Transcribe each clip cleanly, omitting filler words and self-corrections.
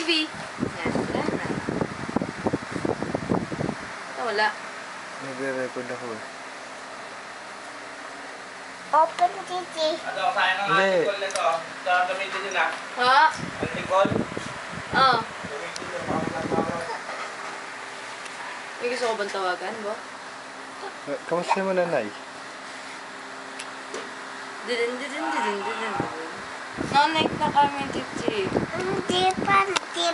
TV. Yan, wala na. Wala. Nagre-record ako eh. Open TV. Ano, kaya ng Hindi. Nicole nito. Gamitin nyo na. Ha? Ang Nicole. Oo. Gamitin nyo. Mga May gusto ko bang tawagan, bo? Kamusta mo nanay? Didin. Nanik na kami, Titi. Hindi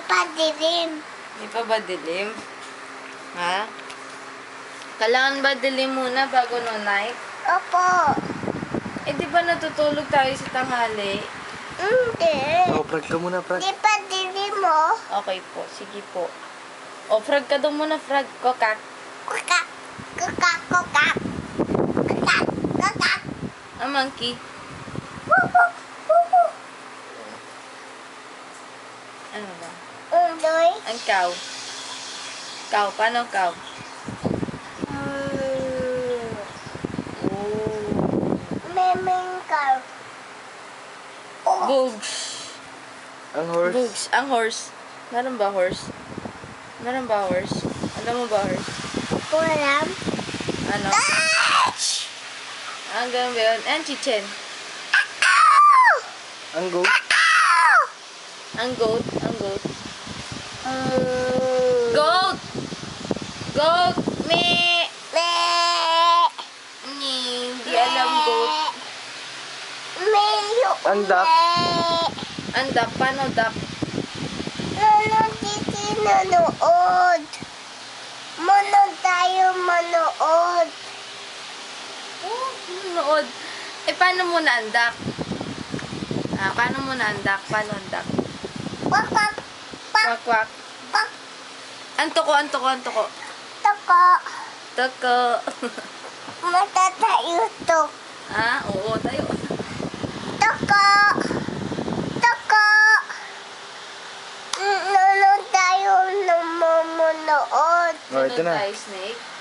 pa dilim. Hindi pa ba dilim? Ha? Kailangan ba dilim muna bago no night? Opo. Eh, di ba natutulog tayo sa tanghali? Hindi. Oh, prag ka muna, prag. Di pa dilim mo. Okay po, sige po. O, frag ka daw muna, frag. Kokak. Kukak. Kukak. Kukak. Kukak. Kukak. A monkey. Woo-hoo. Woo-hoo. Ano ba? Undoy. Ang cow. Cow, paano cow? Oh. Memeng car. Bugs. Ang horse. Bugs. Ang horse. Meron ba horse? Meron ba horse? Alam mo ba horse? Kulam. Ano? Ang ganun ba yun? And chichen. Ang goat. Ang goat. Ang goat. Goat! Goat! Me! Hindi alam goat. Mayo. Ang duck. Ang duck. Paano duck? Titi nanood. Manood. Oh, nood. Eh, paano muna ang duck? Ah, paano muna ang duck? Paano ang duck? Kwak, kwak, kwak, Kwak, kwak. kwak. Ang tuko. Toko. Tuko. Matatayo to. Ah, oo, tayo. Toko. Nanood tayo ng mamunood. Oh, ito na. Tayo, snake.